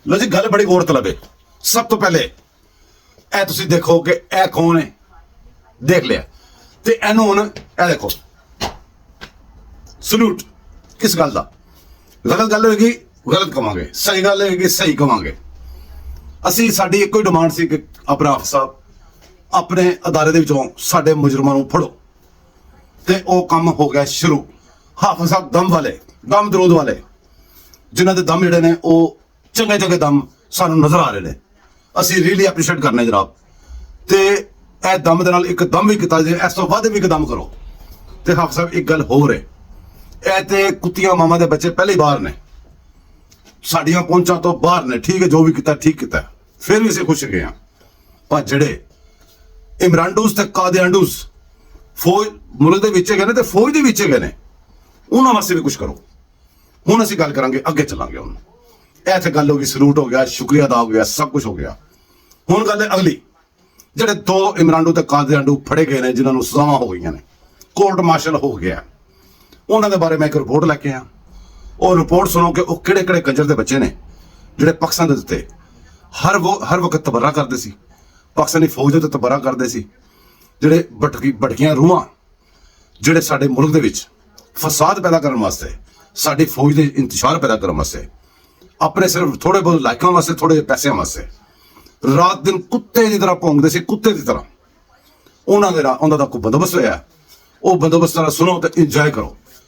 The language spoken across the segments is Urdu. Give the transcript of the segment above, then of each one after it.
ਲੋ ਜੀ ਗੱਲ ਬੜੀ ਗੌਰਤਲਬ ਹੈ। ਸਭ ਤੋਂ ਪਹਿਲੇ ਇਹ ਤੁਸੀਂ ਦੇਖੋ ਕਿ ਇਹ ਕੌਣ ਹੈ, ਦੇਖ ਲਿਆ ਤੇ ਇਹਨੂੰ ਹੁਣ ਇਹ ਦੇਖੋ ਸਲੂਟ। ਕਿਸ ਗੱਲ ਦਾ? ਗਲਤ ਗੱਲ ਹੋਏਗੀ ਗਲਤ ਕਵਾਂਗੇ, ਸਹੀ ਗੱਲ ਹੋਏਗੀ ਸਹੀ ਕਵਾਂਗੇ। ਅਸੀਂ ਸਾਡੀ ਇੱਕੋ ਹੀ ਡਿਮਾਂਡ ਸੀ ਕਿ ਆਪਣਾ ਹਾਫਿਜ਼ ਸਾਹਿਬ ਆਪਣੇ ਅਦਾਰੇ ਦੇ ਵਿੱਚੋਂ ਸਾਡੇ ਮੁਜਰਮਾਂ ਨੂੰ ਫੜੋ, ਤੇ ਉਹ ਕੰਮ ਹੋ ਗਿਆ ਸ਼ੁਰੂ। ਹਾਫਿਜ਼ ਸਾਹਿਬ ਦਮ ਵਾਲੇ, ਦਮ ਦਰੂਦ ਵਾਲੇ, ਜਿਨ੍ਹਾਂ ਦੇ ਦਮ ਜਿਹੜੇ ਨੇ ਉਹ ਚੰਗੇ ਚੰਗੇ ਦਮ ਸਾਨੂੰ ਨਜ਼ਰ ਆ ਰਹੇ ਨੇ। ਅਸੀਂ ਰੀਅਲੀ ਐਪਰੀਸ਼ੀਏਟ ਕਰਨੇ ਜਨਾਬ। ਤੇ ਇਹ ਦਮ ਦੇ ਨਾਲ ਇੱਕ ਦਮ ਵੀ ਕੀਤਾ, ਜੇ ਇਸ ਤੋਂ ਵੱਧ ਵੀ ਇੱਕ ਦਮ ਕਰੋ। ਤੇ ਹਾਫਿਜ਼ ਸਾਹਿਬ ਇੱਕ ਗੱਲ ਹੋਰ ਹੈ, ਇਹ ਤੇ ਕੁੱਤੀਆਂ ਮਾਮਾ ਦੇ ਬੱਚੇ ਪਹਿਲੇ ਹੀ ਬਾਹਰ ਨੇ, ਸਾਡੀਆਂ ਪਹੁੰਚਾਂ ਤੋਂ ਬਾਹਰ ਨੇ। ਠੀਕ ਹੈ, ਜੋ ਵੀ ਕੀਤਾ ਠੀਕ ਕੀਤਾ, ਫਿਰ ਵੀ ਅਸੀਂ ਖੁਸ਼ ਗਏ ਹਾਂ। ਪਰ ਜਿਹੜੇ ਇਮਰਾਨਡੂਸ ਤੇ ਕਾਦੀਆਂਡੂਸ ਫੌਜ ਮੁਲਕ ਦੇ ਵਿੱਚ ਗਏ ਨੇ ਤੇ ਫੌਜ ਦੇ ਵਿੱਚ ਗਏ ਨੇ, ਉਹਨਾਂ ਵਾਸਤੇ ਵੀ ਕੁਝ ਕਰੋ। ਹੁਣ ਅਸੀਂ ਗੱਲ ਕਰਾਂਗੇ, ਅੱਗੇ ਚੱਲਾਂਗੇ। ਹੁਣ ਇਹ ਤੇ ਗੱਲ ਹੋ ਗਈ, ਸਲੂਟ ਹੋ ਗਿਆ, ਸ਼ੁਕਰੀਆ ਅਦਾ ਹੋ ਗਿਆ, ਸਭ ਕੁਝ ਹੋ ਗਿਆ। ਹੁਣ ਗੱਲ ਹੈ ਅਗਲੀ, ਜਿਹੜੇ ਦੋ ਇਮਰਾਨਡੂ ਤੇ ਕਾਦੀਆਂਡੂ ਫੜੇ ਗਏ ਨੇ, ਜਿਨ੍ਹਾਂ ਨੂੰ ਸਜ਼ਾਵਾਂ ਹੋ ਗਈਆਂ ਨੇ, ਕੋਰਟ ਮਾਰਸ਼ਲ ਹੋ ਗਿਆ, ਉਹਨਾਂ ਦੇ ਬਾਰੇ ਮੈਂ ਇੱਕ ਰਿਪੋਰਟ ਲੈ ਕੇ ਆਇਆ। ਉਹ ਰਿਪੋਰਟ ਸੁਣੋ ਕਿ ਉਹ ਕਿਹੜੇ ਕਿਹੜੇ ਕੰਜਰ ਦੇ ਬੱਚੇ ਨੇ ਜਿਹੜੇ ਪਾਕਿਸਤਾਨ ਦੇ ਉੱਤੇ ਹਰ ਵਕਤ ਤਬਰਰਾ ਕਰਦੇ ਸੀ, ਪਾਕਿਸਤਾਨੀ ਫੌਜ ਦੇ ਉੱਤੇ ਤਬਰਰਾ ਕਰਦੇ ਸੀ, ਜਿਹੜੇ ਭਟਕੀਆਂ ਰੂਹਾਂ, ਜਿਹੜੇ ਸਾਡੇ ਮੁਲਕ ਦੇ ਵਿੱਚ ਫਸਾਦ ਪੈਦਾ ਕਰਨ ਵਾਸਤੇ, ਸਾਡੀ ਫੌਜ ਦੇ ਇੰਤਸ਼ਾਰ ਪੈਦਾ ਕਰਨ ਵਾਸਤੇ, ਆਪਣੇ ਸਿਰਫ ਥੋੜੇ ਬਹੁਤ ਲਾਇਕਾਂ ਵਾਸਤੇ, ਥੋੜੇ ਪੈਸਿਆਂ ਵਾਸਤੇ ਰਾਤ ਦਿਨ ਕੁੱਤੇ ਦੀ ਤਰ੍ਹਾਂ ਭੌਂਕਦੇ ਸੀ, ਕੁੱਤੇ ਦੀ ਤਰ੍ਹਾਂ। ਉਹਨਾਂ ਦਾ ਕੋਈ ਬੰਦੋਬਸਤ ਹੋਇਆ, ਉਹ ਬੰਦੋਬਸਤ ਨਾਲ ਸੁਣੋ ਤੇ ਇੰਜੋਏ ਕਰੋ।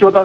14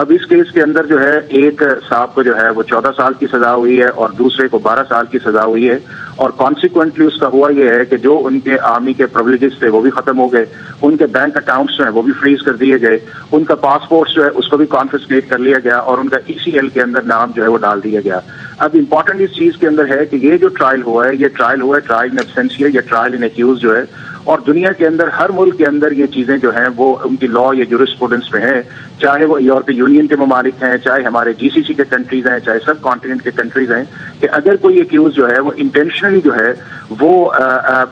اب اس کیس کے اندر جو ہے ایک صاحب کو جو ہے وہ 14 سال کی سزا ہوئی ہے اور دوسرے کو 12 سال کی سزا ہوئی ہے، اور کانسیکوینٹلی اس کا ہوا یہ ہے کہ جو ان کے آرمی کے پرولیجز تھے وہ بھی ختم ہو گئے، ان کے بینک اکاؤنٹس جو ہیں وہ بھی فریز کر دیے گئے، ان کا پاسپورٹ جو ہے اس کو بھی کانفسکیٹ کر لیا گیا، اور ان کا ECL کے اندر نام جو ہے وہ ڈال دیا گیا۔ اب امپورٹنٹ اس چیز کے اندر ہے کہ یہ جو ٹرائل ہوا ہے، یہ ٹرائل ہوا ہے ٹرائل ان ایبسینشیا یا ٹرائل ان ایکیوز جو ہے، اور دنیا کے اندر ہر ملک کے اندر یہ چیزیں جو ہیں وہ ان کی لا یا جورسپروڈنس میں ہیں، چاہے وہ یورپی یونین کے ممالک ہیں، چاہے ہمارے GCC کے کنٹریز ہیں، چاہے سب کانٹیننٹ کے کنٹریز ہیں، کہ اگر کوئی ایکیوز جو ہے وہ انٹینشنلی جو ہے وہ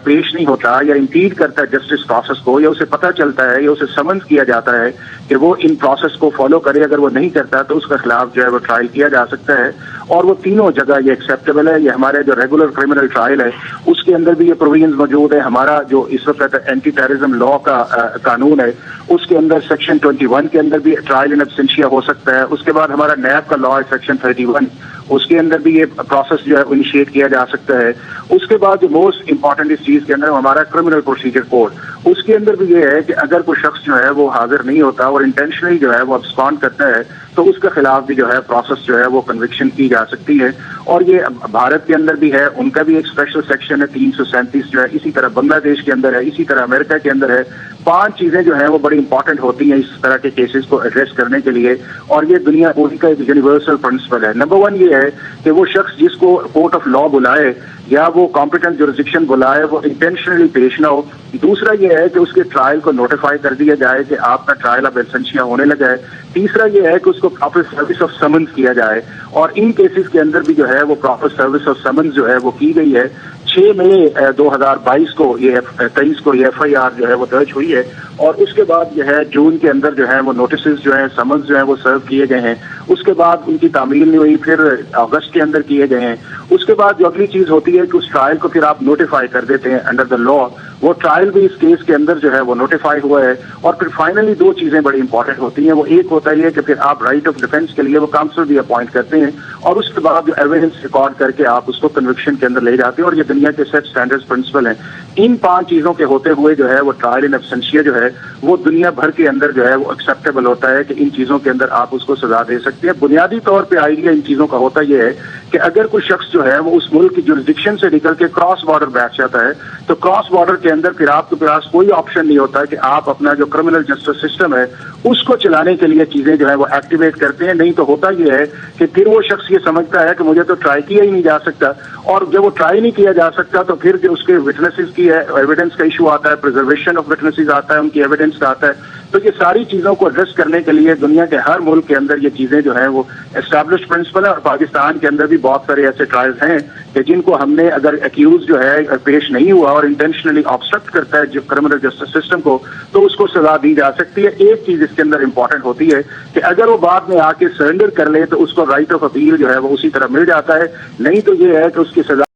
پیش نہیں ہوتا یا امپیڈ کرتا ہے جسٹس پروسیس کو، یا اسے پتہ چلتا ہے یا اسے سمنز کیا جاتا ہے کہ وہ ان پروسیس کو فالو کرے، اگر وہ نہیں کرتا تو اس کے خلاف جو ہے وہ ٹرائل کیا جا سکتا ہے، اور وہ تینوں جگہ یہ ایکسیپٹیبل ہے۔ یہ ہمارے جو ریگولر کرمنل ٹرائل ہے اس کے اندر بھی یہ پروویژنز موجود ہے۔ ہمارا جو اس وقت اینٹی ٹیررزم لا کا قانون ہے اس کے اندر سیکشن 21 کے اندر بھی ٹرائل ان ایبسینشیا ہو سکتا ہے۔ اس کے بعد ہمارا نیب کا لا ہے سیکشن 31، اس کے اندر بھی یہ پروسیس جو ہے انیشیٹ کیا جا سکتا ہے۔ اس کے بعد جو موسٹ امپورٹنٹ اس چیز کے اندر ہمارا کرمنل پروسیجر کوڈ، اس کے اندر بھی یہ ہے کہ اگر کوئی شخص جو ہے وہ حاضر نہیں ہوتا اور انٹینشنلی جو ہے وہ ابسکانڈ کرتا ہے تو اس کے خلاف بھی جو ہے پروسیس جو ہے وہ کنوکشن کی جا سکتی ہے، اور یہ بھارت کے اندر بھی ہے، ان کا بھی ایک اسپیشل سیکشن ہے 337 جو ہے، اسی طرح بنگلہ دیش کے اندر ہے، اسی طرح امریکہ کے اندر ہے۔ 5 چیزیں جو ہیں وہ بڑی امپورٹنٹ ہوتی ہیں اس طرح کے کیسز کو ایڈریس کرنے کے لیے، اور یہ دنیا پوری کا ایک یونیورسل پرنسپل ہے۔ نمبر 1 یہ ہے کہ وہ شخص جس کو کورٹ آف لا بلائے یا وہ کمپیٹنٹ جورسڈکشن بلائے وہ انٹینشنلی پیش نہ ہو۔ دوسرا یہ ہے کہ اس کے ٹرائل کو نوٹیفائی کر دیا جائے کہ آپ کا ٹرائل اب ایبسینشیا ہونے لگا ہے۔ تیسرا یہ ہے کہ اس کو پراپر سروس آف سمنز کیا جائے، اور ان کیسز کے اندر بھی جو ہے وہ پراپر سروس آف سمنز جو ہے وہ کی گئی ہے۔ 6 مئی 2022 کو یہ 23 کو یہ FIR جو ہے وہ درج ہوئی ہے، اور اس کے بعد جو ہے جون کے اندر جو ہے وہ نوٹسز جو ہیں سمنز جو ہیں وہ سرو کیے گئے ہیں۔ اس کے بعد ان کی تعمیل نہیں ہوئی، پھر اگست کے اندر کیے گئے ہیں۔ اس کے بعد جو اگلی چیز ہوتی ہے کہ اس ٹرائل کو پھر آپ نوٹیفائی کر دیتے ہیں انڈر دا لا، وہ ٹرائل بھی اس کیس کے اندر جو ہے وہ نوٹیفائی ہوا ہے۔ اور پھر فائنلی 2 چیزیں بڑی امپورٹنٹ ہوتی ہیں، وہ ایک ہوتا ہے کہ پھر آپ رائٹ آف ڈیفینس کے لیے وہ کاؤنسل بھی اپوائنٹ کرتے ہیں، اور اس کے بعد جو ایویڈنس ریکارڈ کر کے آپ اس کو کنوکشن کے اندر لے جاتے ہیں، اور یہ دنیا کے سیٹ اسٹینڈرڈ پرنسپل ہیں۔ ان 5 چیزوں کے ہوتے ہوئے جو ہے وہ ٹرائل ان ایبسینشیا جو ہے وہ دنیا بھر کے اندر جو ہے وہ ایکسیپٹیبل ہوتا ہے کہ ان چیزوں کے اندر آپ اس کو سزا دے سکتے ہیں۔ بنیادی طور پہ آئیڈیا ان چیزوں کا ہوتا یہ ہے کہ اگر کوئی شخص جو ہے وہ اس ملک کی جورسڈکشن سے نکل کے کراس بارڈر بیٹھ جاتا ہے تو کراس بارڈر کے اندر پھر آپ کے پاس کوئی آپشن نہیں ہوتا کہ آپ اپنا جو کرمنل جسٹس سسٹم ہے اس کو چلانے کے لیے چیزیں جو ہے وہ ایکٹیویٹ کرتے ہیں۔ نہیں تو ہوتا یہ ہے کہ پھر وہ شخص یہ سمجھتا ہے کہ مجھے تو ٹرائی کیا ہی نہیں جا سکتا، اور جب وہ ٹرائی نہیں کیا جا سکتا تو پھر جو اس کے وٹنسز کی ہے ایویڈنس کا ایشو آتا ہے، پریزرویشن آف وٹنسز آتا ہے، ان کی ایویڈنس کا آتا ہے۔ تو یہ ساری چیزوں کو ایڈریس کرنے کے لیے دنیا کے ہر ملک کے اندر یہ چیزیں جو ہیں وہ اسٹیبلشڈ پرنسپل ہے، اور پاکستان کے اندر بھی بہت سارے ایسے ٹرائلز ہیں کہ جن کو ہم نے اگر ایکیوز جو ہے پیش نہیں ہوا اور انٹینشنلی آبسٹرکٹ کرتا ہے جو کرمنل جسٹس سسٹم کو، تو اس کو سزا دی جا سکتی ہے۔ ایک چیز اس کے اندر امپورٹنٹ ہوتی ہے کہ اگر وہ بعد میں آ کے سرنڈر کر لے تو اس کو رائٹ آف اپیل جو ہے وہ اسی طرح مل جاتا ہے، نہیں تو یہ ہے کہ اس کی سزا